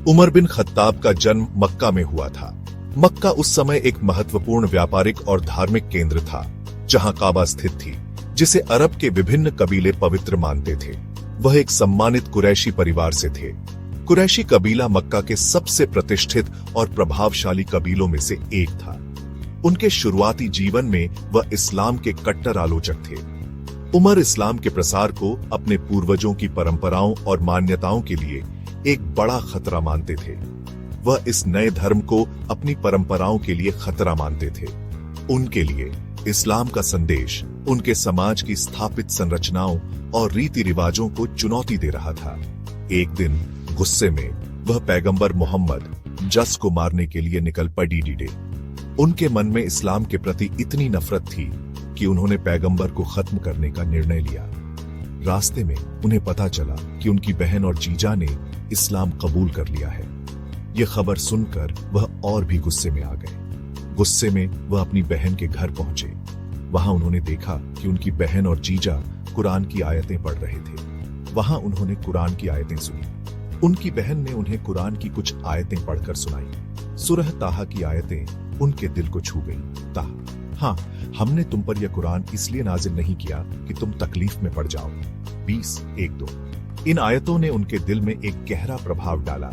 Umar bin Khattab का जन्म मक्का में हुआ था। मक्का उस समय एक महत्वपूर्ण व्यापारिक और धार्मिक केंद्र था, जहां काबा स्थित थी, जिसे अरब के विभिन्न कबीले पवित्र मानते थे। वह एक सम्मानित कुरैशी परिवार से थे। कुरैशी कबीला मक्का के सबसे प्रतिष्ठित और प्रभावशाली कबीलों में से एक था। उनके शुरुआती जीवन में वह इस्लाम के कट्टर आलोचक थे। उमर इस्लाम के प्रसार को अपने पूर्वजों की परंपराओं और मान्यताओं के लिए एक बड़ा खतरा मानते थे। वह इस नए धर्म को अपनी परंपराओं के लिए खतरा मानते थे। उनके लिए इस्लाम का संदेश उनके समाज की स्थापित संरचनाओं और रीति रिवाजों को चुनौती दे रहा था। एक दिन गुस्से में वह पैगंबर मोहम्मद जस को मारने के लिए निकल पड़े। उनके मन में इस्लाम के प्रति इतनी नफरत थी कि उन्होंने पैगंबर को खत्म करने का निर्णय लिया। रास्ते में उन्हें पता चला कि उनकी बहन और जीजा ने इस्लाम कबूल कर लिया है। यह खबर सुनकर वह और भी गुस्से में आ गए। गुस्से में वह अपनी बहन के घर पहुंचे। वहां उन्होंने देखा कि उनकी बहन और जीजा कुरान की आयतें पढ़ रहे थे। वहां उन्होंने कुरान की आयतें सुनी। उनकी बहन ने उन्हें कुरान की कुछ आयतें पढ़कर सुनाई। सूरह ताहा की आयतें उनके दिल को छू गई। ताहा, हाँ, हमने तुम पर यह कुरान इसलिए नाजिल नहीं किया कि तुम तकलीफ में पड़ जाओ। 20:1-2। इन आयतों ने उनके दिल में एक गहरा प्रभाव डाला।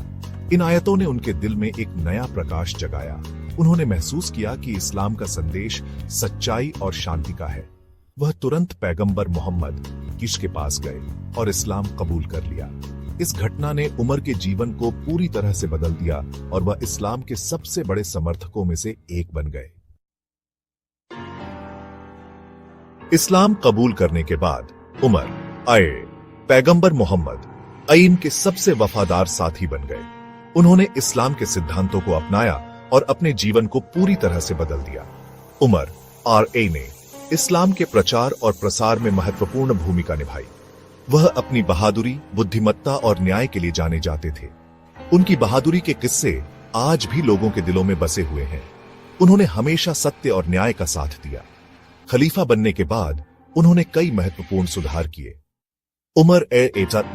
इन आयतों ने उनके दिल में एक नया प्रकाश जगाया। उन्होंने महसूस किया कि इस्लाम का संदेश सच्चाई और शांति का है। वह तुरंत पैगंबर मोहम्मद के पास गए और इस्लाम कबूल कर लिया। इस घटना ने उमर के जीवन को पूरी तरह से बदल दिया और वह इस्लाम के सबसे बड़े समर्थकों में से एक बन गए। इस्लाम कबूल करने के बाद उमर पैगंबर मोहम्मद आइन के सबसे वफादार साथी बन गए। उन्होंने इस्लाम के सिद्धांतों को अपनाया और अपने जीवन को पूरी तरह से बदल दिया। उमर ने इस्लाम के प्रचार और प्रसार में महत्वपूर्ण भूमिका निभाई। वह अपनी बहादुरी, बुद्धिमत्ता और न्याय के लिए जाने जाते थे। उनकी बहादुरी के किस्से आज भी लोगों के दिलों में बसे हुए हैं। उन्होंने हमेशा सत्य और न्याय का साथ दिया। खलीफा बनने के बाद उन्होंने कई महत्वपूर्ण सुधार किए। उमर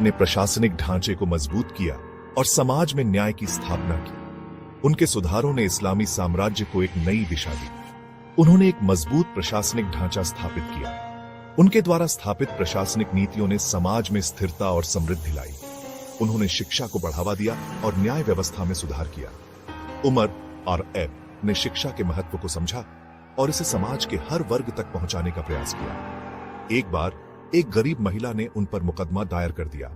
ने प्रशासनिक ढांचे को मजबूत किया और समाज में न्याय की स्थापना की। उनके सुधारों ने इस्लामी साम्राज्य को एक नई दिशा दी। उन्होंने एक मजबूत प्रशासनिक ढांचा स्थापित किया। उनके द्वारा स्थापित प्रशासनिक नीतियों ने समाज में स्थिरता और समृद्धि लाई। उन्होंने शिक्षा को बढ़ावा दिया और न्याय व्यवस्था में सुधार किया। उमर ने शिक्षा के महत्व को समझा और इसे समाज के हर वर्ग तक पहुंचाने का प्रयास किया। एक बार एक गरीब महिला ने उन पर मुकदमा दायर कर दिया।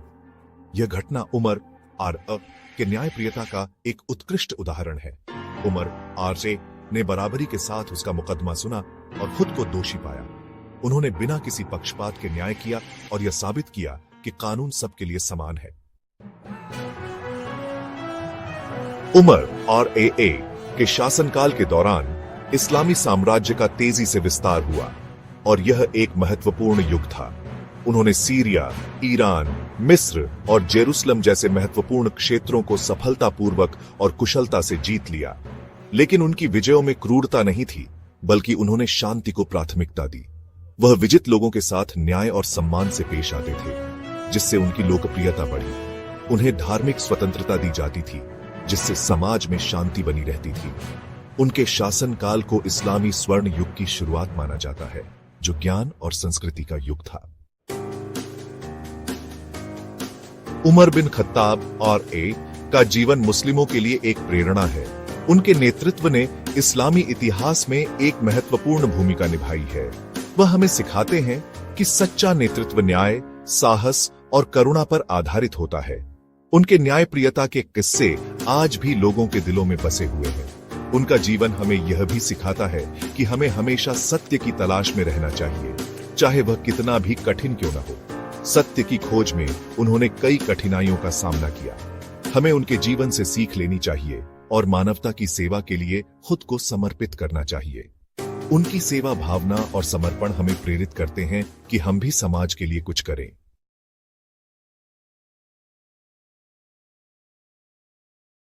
यह घटना उमर के न्यायप्रियता का एक उत्कृष्ट उदाहरण है। उमर ने बराबरी के साथ उसका मुकदमा सुना और खुद को दोषी पाया। उन्होंने बिना किसी पक्षपात के न्याय किया और यह साबित किया कि कानून सबके लिए समान है। उमर के शासनकाल के दौरान इस्लामी साम्राज्य का तेजी से विस्तार हुआ और यह एक महत्वपूर्ण युग था। उन्होंने सीरिया, ईरान, मिस्र और जेरूसलम जैसे महत्वपूर्ण क्षेत्रों को सफलतापूर्वक और कुशलता से जीत लिया। लेकिन उनकी विजयों में क्रूरता नहीं थी, बल्कि उन्होंने शांति को प्राथमिकता दी। वह विजित लोगों के साथ न्याय और सम्मान से पेश आते थे, जिससे उनकी लोकप्रियता बढ़ी। उन्हें धार्मिक स्वतंत्रता दी जाती थी, जिससे समाज में शांति बनी रहती थी। उनके शासनकाल को इस्लामी स्वर्ण युग की शुरुआत माना जाता है, जो ज्ञान और संस्कृति का युग था। उमर बिन खत्ताब का जीवन मुस्लिमों के लिए एक प्रेरणा है। उनके नेतृत्व ने इस्लामी इतिहास में एक महत्वपूर्ण भूमिका निभाई है। वह हमें सिखाते हैं कि सच्चा नेतृत्व न्याय, साहस और करुणा पर आधारित होता है। उनके न्यायप्रियता के किस्से आज भी लोगों के दिलों में बसे हुए हैं। उनका जीवन हमें यह भी सिखाता है कि हमें हमेशा सत्य की तलाश में रहना चाहिए, चाहे वह कितना भी कठिन क्यों न हो। सत्य की खोज में उन्होंने कई कठिनाइयों का सामना किया। हमें उनके जीवन से सीख लेनी चाहिए और मानवता की सेवा के लिए खुद को समर्पित करना चाहिए। उनकी सेवा भावना और समर्पण हमें प्रेरित करते हैं कि हम भी समाज के लिए कुछ करें।